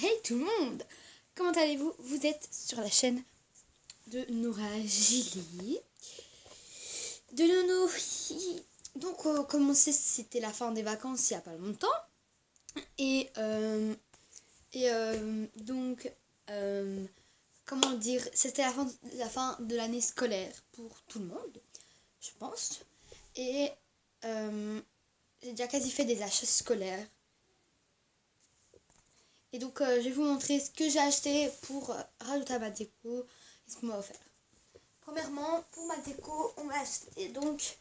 Hey tout le monde! Comment allez-vous? Vous êtes sur la chaîne de Nora Gilly. De Nono. Donc, comme on sait, c'était la fin des vacances il n'y a pas longtemps. Et donc, comment dire, c'était la fin de l'année scolaire pour tout le monde, je pense. Et j'ai déjà quasi fait des achats scolaires. Et donc, je vais vous montrer ce que j'ai acheté pour rajouter à ma déco et ce qu'on m'a offert. Premièrement, pour ma déco, on m'a acheté donc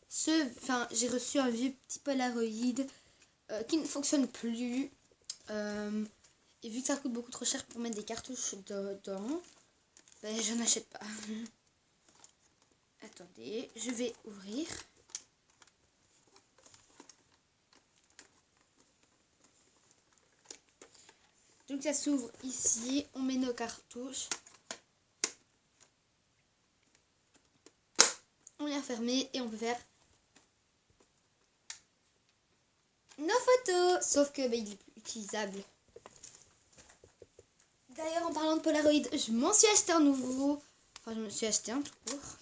j'ai reçu un vieux petit Polaroid qui ne fonctionne plus. Et vu que ça coûte beaucoup trop cher pour mettre des cartouches dedans, ben, je n'achète pas. Attendez, je vais ouvrir. Donc ça s'ouvre ici, on met nos cartouches. On vient fermer et on peut faire nos photos. Sauf que il est plus utilisable. D'ailleurs, en parlant de Polaroid, je m'en suis acheté un nouveau. Enfin, je me suis acheté un tout court.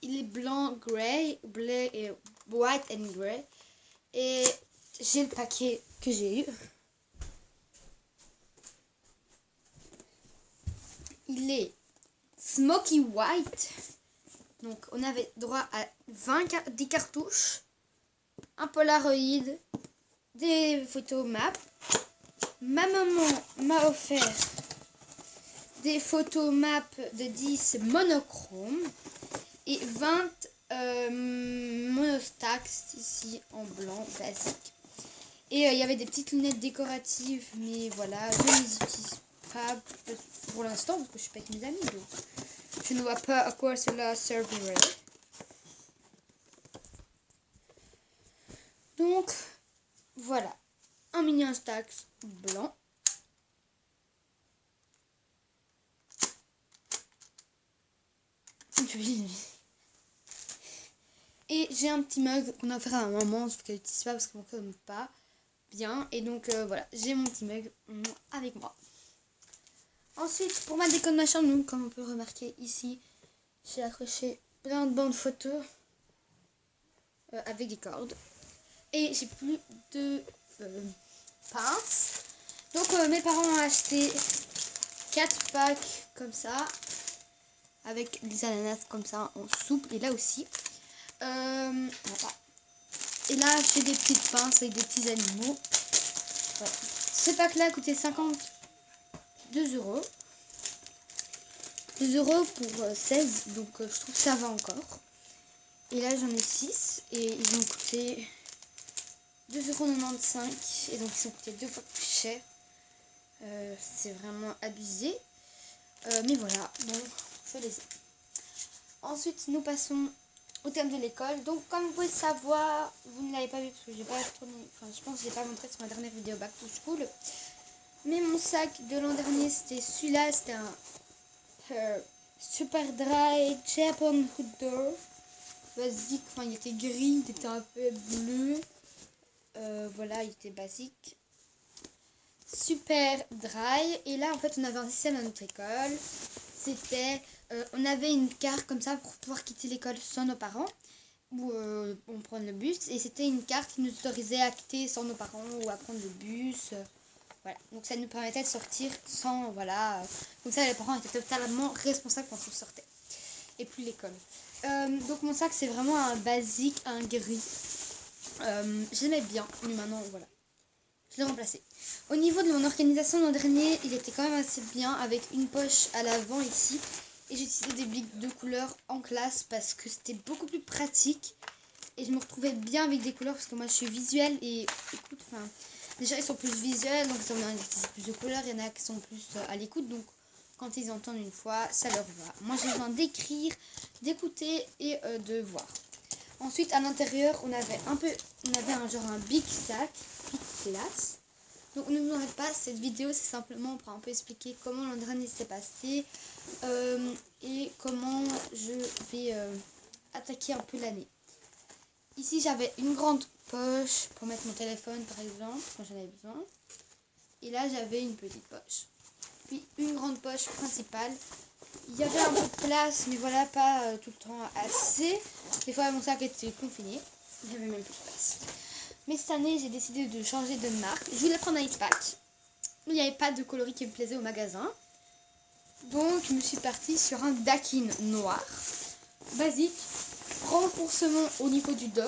Il est blanc, grey, bleu et white and grey. Et j'ai le paquet que j'ai eu. Il est smoky white. Donc, on avait droit à 10 cartouches, un Polaroid, des photos map. Ma maman m'a offert des photos map de 10 monochromes et 20 monostacks ici en blanc basique. Et il y avait des petites lunettes décoratives, mais voilà, je ne les utilise pas pour l'instant parce que je suis pas avec mes amis, donc je ne vois pas à quoi cela servirait. Donc voilà, un mini Instax blanc. Et j'ai un petit mug qu'on a offert à ma maman, sauf qu'elle n'utilise pas parce qu'elle ne fonctionne pas bien. Et donc voilà, j'ai mon petit mug avec moi. Ensuite, pour ma déco de ma chambre, donc, comme on peut remarquer ici, j'ai accroché plein de bandes photos avec des cordes. Et j'ai plus de pinces. Donc mes parents ont acheté 4 packs comme ça, avec des ananas comme ça en soupe. Et là aussi. Voilà. Et là, j'ai des petites pinces avec des petits animaux. Voilà. Ce pack-là a coûté 52 €. 2 € pour 16, donc je trouve que ça va encore. Et là, j'en ai 6 et ils ont coûté 2,95 €. Et donc, ils ont coûté 2 fois plus cher. C'est vraiment abusé. Mais voilà, donc je les ai. Ensuite, nous passons au thème de l'école. Donc, comme vous pouvez savoir, vous ne l'avez pas vu parce que j'ai pas tourné, enfin, je pense que je l'ai pas montré sur ma dernière vidéo Back to School. Mais mon sac de l'an dernier, c'était celui-là, c'était un Super Dry Japan Hoodoo basique. Enfin, il était gris, il était un peu bleu. Voilà, il était basique. Super Dry. Et là, en fait, on avait un système à notre école. C'était on avait une carte comme ça pour pouvoir quitter l'école sans nos parents, ou on prend le bus, et c'était une carte qui nous autorisait à quitter sans nos parents ou à prendre le bus. Voilà, donc ça nous permettait de sortir sans, voilà, comme ça les parents étaient totalement responsables quand on sortait, et plus l'école. Donc mon sac, c'est vraiment un basique, un gris. J'aimais bien, mais maintenant voilà, je l'ai remplacé. Au niveau de mon organisation l'an dernier, il était quand même assez bien, avec une poche à l'avant ici. Et j'ai utilisé des bics de couleurs en classe parce que c'était beaucoup plus pratique. Et je me retrouvais bien avec des couleurs parce que moi je suis visuelle. Et écoute, enfin, déjà ils sont plus visuels, donc il y en a qui utilisent plus de couleurs, il y en a qui sont plus à l'écoute. Donc quand ils entendent une fois, ça leur va. Moi j'ai besoin d'écrire, d'écouter et de voir. Ensuite, à l'intérieur, on avait un big sac, big class. Donc ne vous en faites pas, cette vidéo c'est simplement pour un peu expliquer comment l'an dernier s'est passé et comment je vais attaquer un peu l'année. Ici j'avais une grande poche pour mettre mon téléphone par exemple, quand j'en avais besoin. Et là, j'avais une petite poche. Puis une grande poche principale. Il y avait un peu de place, mais voilà, pas tout le temps assez. Des fois, mon sac était confiné. Il y avait même plus de place. Mais cette année, j'ai décidé de changer de marque. Je voulais prendre un Ice Pack. Mais il n'y avait pas de coloris qui me plaisait au magasin. Donc, je me suis partie sur un Dakin noir. Basique. Renforcement au niveau du dos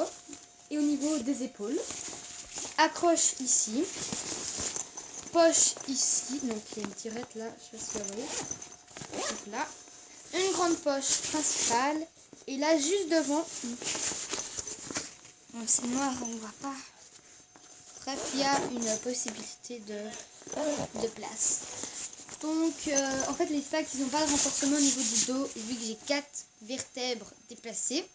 et au niveau des épaules. Accroche ici. Poche ici. Donc, il y a une tirette là. Je sais pas si vous voyez. Donc là. Une grande poche principale. Et là, juste devant. Bon, c'est noir, on ne voit pas. Bref, il y a une possibilité de place. Donc, en fait, les stacks, ils n'ont pas de renforcement au niveau du dos. Vu que j'ai 4 vertèbres déplacées.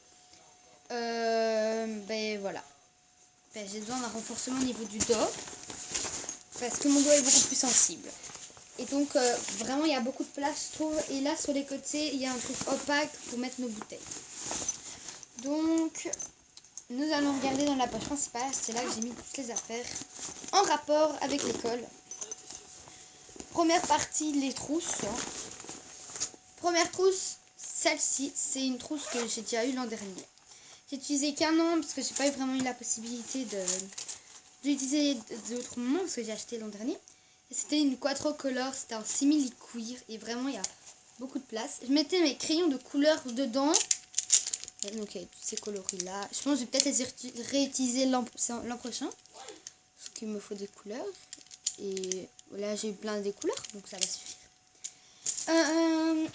Ben voilà. Ben, j'ai besoin d'un renforcement au niveau du dos. Parce que mon dos est beaucoup plus sensible. Et donc, vraiment, il y a beaucoup de place, je trouve. Et là, sur les côtés, il y a un truc opaque pour mettre nos bouteilles. Donc, nous allons regarder dans la poche principale. C'est là que j'ai mis toutes les affaires en rapport avec l'école. Première partie, les trousses. Première trousse, celle-ci, c'est une trousse que j'ai déjà eue l'an dernier. J'ai utilisé qu'un an parce que j'ai pas vraiment eu la possibilité de l'utiliser d'autres moments parce que j'ai acheté l'an dernier. C'était une quadricolore, c'était en simili-cuir et vraiment il y a beaucoup de place. Je mettais mes crayons de couleur dedans. Et donc il y a tous ces coloris là. Je pense que je vais peut-être les réutiliser l'an prochain. Parce qu'il me faut des couleurs. Et là j'ai eu plein des couleurs donc ça va suffire.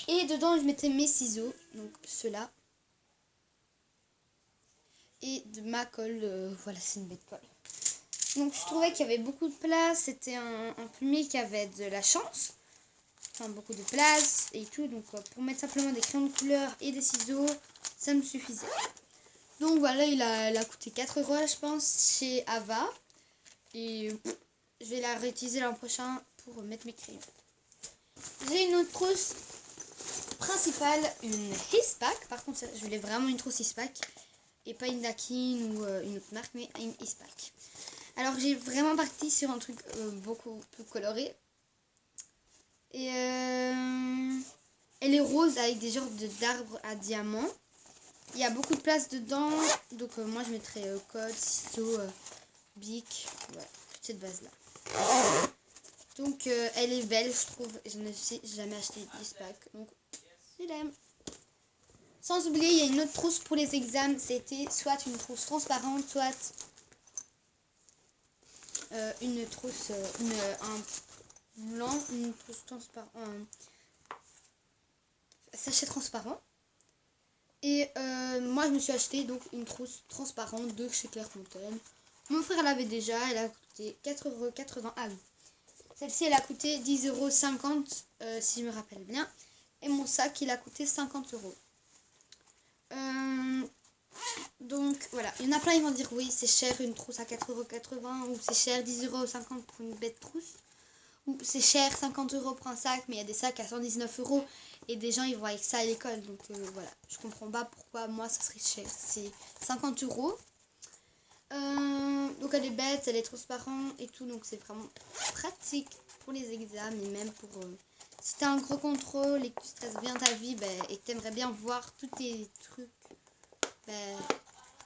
Et dedans je mettais mes ciseaux, donc ceux-là. Et de ma colle, voilà, c'est une bête colle. Donc je trouvais qu'il y avait beaucoup de place, c'était un plumier qui avait de la chance. Enfin beaucoup de place et tout, donc pour mettre simplement des crayons de couleur et des ciseaux, ça me suffisait. Donc voilà, il a coûté 4 € je pense chez Ava. Et je vais la réutiliser l'an prochain pour mettre mes crayons. J'ai une autre trousse principale, une Hispack. Par contre, je voulais vraiment une trousse Hispack. Et pas une Dakin ou une autre marque, mais une Hispack. Alors j'ai vraiment parti sur un truc beaucoup plus coloré. Et elle est rose avec des genres d'arbres à diamants. Il y a beaucoup de place dedans. Donc moi je mettrais code, ciseaux, bic, voilà, toute cette base là. Donc elle est belle je trouve. Je n'ai jamais acheté d'Hispack. Donc je l'aime. Sans oublier, il y a une autre trousse pour les examens. C'était soit une trousse transparente, soit une trousse, un blanc, une trousse transparente, un sachet transparent. Et moi, je me suis acheté donc une trousse transparente de chez Clairefontaine. Mon frère l'avait déjà, elle a coûté 4,80 € à lui. Celle-ci, elle a coûté 10,50 € si je me rappelle bien. Et mon sac, il a coûté 50 €. Donc voilà, il y en a plein ils vont dire oui c'est cher une trousse à 4,80 € ou c'est cher 10,50 € pour une bête trousse ou c'est cher 50 € pour un sac mais il y a des sacs à 119 € et des gens ils vont avec ça à l'école donc voilà, je comprends pas pourquoi moi ça serait cher, c'est 50 €. Donc elle est bête, elle est transparente et tout donc c'est vraiment pratique pour les examens et même pour si t'as un gros contrôle et que tu stresses bien ta vie et que t'aimerais bien voir tous tes trucs,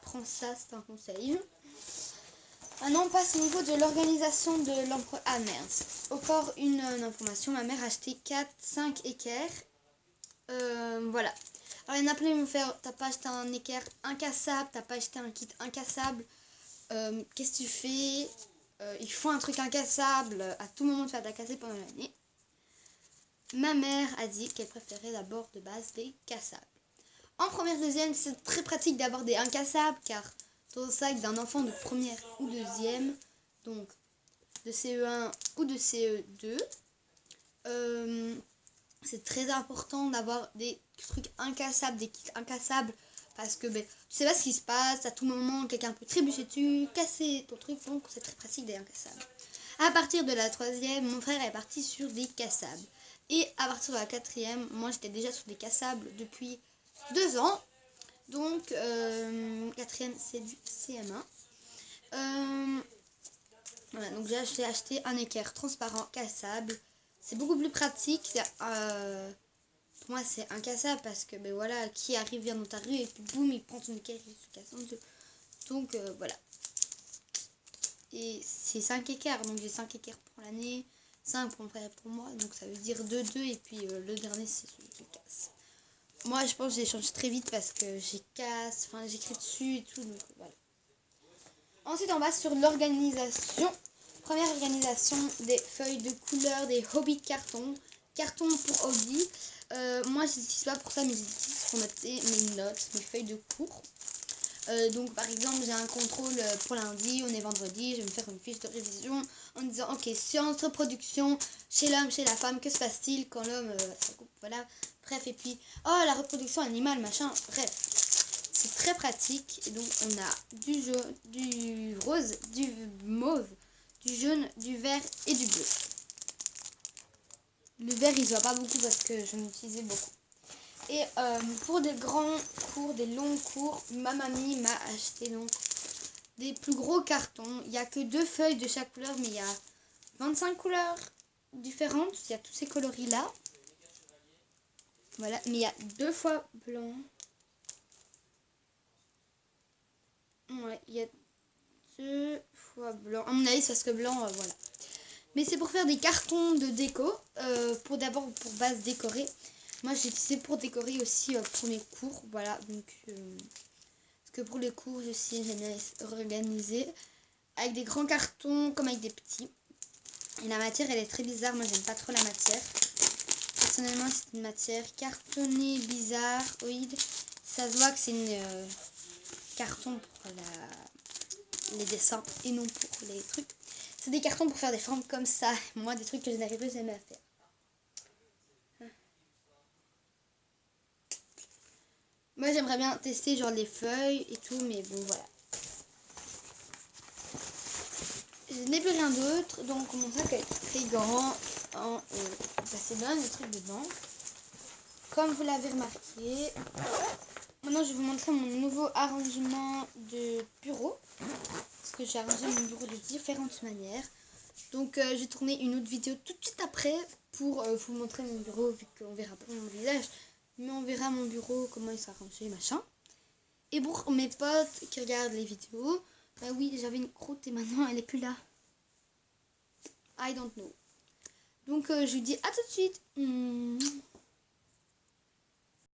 prends ça, c'est un conseil. Maintenant on passe au niveau de l'organisation de l'emploi. Ah merde, encore une information, ma mère a acheté 4-5 équerres. Voilà. Alors il y en a plein qui vont faire, t'as pas acheté un équerre incassable, t'as pas acheté un kit incassable. Qu'est-ce que tu fais? Il faut un truc incassable à tout moment de faire de la casser pendant l'année. Ma mère a dit qu'elle préférait d'abord de base des cassables. En première, deuxième, c'est très pratique d'avoir des incassables car dans le sac d'un enfant de première ou deuxième, donc de CE1 ou de CE2, c'est très important d'avoir des trucs incassables, des kits incassables parce que tu sais pas ce qui se passe, à tout moment quelqu'un peut trébucher dessus, casser ton truc, donc c'est très pratique des incassables. À partir de la troisième, mon frère est parti sur des cassables. Et à partir de la quatrième, moi j'étais déjà sur des cassables depuis 2 ans. Donc, quatrième, c'est du CM1. Voilà, donc j'ai acheté un équerre transparent cassable. C'est beaucoup plus pratique. Pour moi, c'est incassable parce que, ben voilà, qui arrive vient dans ta rue et puis boum, il prend ton équerre et il se casse en deux. Donc, voilà. Et c'est 5 équerres, donc j'ai 5 équerres pour l'année, 5 pour mon frère et pour moi. Donc ça veut dire 2, 2 et puis le dernier, c'est celui qui casse. Moi, je pense que j'ai changé très vite parce que j'écris dessus et tout, donc voilà. Ensuite, on va sur l'organisation. Première organisation, des feuilles de couleur, des hobbies de carton. Carton pour hobby. Moi, je n'utilise pas pour ça, mais j'utilise pour noter mes notes, mes feuilles de cours. Donc, par exemple, j'ai un contrôle pour lundi, on est vendredi, je vais me faire une fiche de révision en disant, ok, science, reproduction, chez l'homme, chez la femme, que se passe-t-il quand l'homme ça coupe, voilà. Bref, et puis, oh, la reproduction animale, machin, bref. C'est très pratique. Et donc, on a du jaune, du rose, du mauve, du jaune, du vert et du bleu. Le vert, il ne se voit pas beaucoup parce que j'en utilisais beaucoup. Et pour des grands cours, des longs cours, ma mamie m'a acheté donc des plus gros cartons. Il n'y a que 2 feuilles de chaque couleur, mais il y a 25 couleurs différentes. Il y a tous ces coloris-là. Voilà, mais il y a 2 fois blanc. Ouais, il y a 2 fois blanc. À mon avis, c'est parce que blanc, voilà. Mais c'est pour faire des cartons de déco. D'abord pour base décorée. Moi, j'ai utilisé pour décorer aussi pour mes cours. Voilà, donc... parce que pour les cours, aussi, j'aime bien organiser. Avec des grands cartons comme avec des petits. Et la matière, elle est très bizarre. Moi, j'aime pas trop la matière. Personnellement, c'est une matière cartonnée, bizarre, oïde. Ça se voit que c'est une carton pour les dessins et non pour les trucs. C'est des cartons pour faire des formes comme ça. Moi, des trucs que je n'arrive jamais à faire. Moi, j'aimerais bien tester genre les feuilles et tout, mais bon, voilà. Je n'ai plus rien d'autre, donc mon sac est très grand. C'est bien des trucs dedans. Comme vous l'avez remarqué, maintenant je vais vous montrer mon nouveau arrangement de bureau. Parce que j'ai arrangé mon bureau de différentes manières. Donc j'ai tourné une autre vidéo tout de suite après pour vous montrer mon bureau, vu qu'on verra pas mon visage. Mais on verra mon bureau, comment il sera rangé, machin. Et pour mes potes qui regardent les vidéos, bah oui, j'avais une croûte et maintenant elle est plus là. I don't know. Donc je vous dis à tout de suite.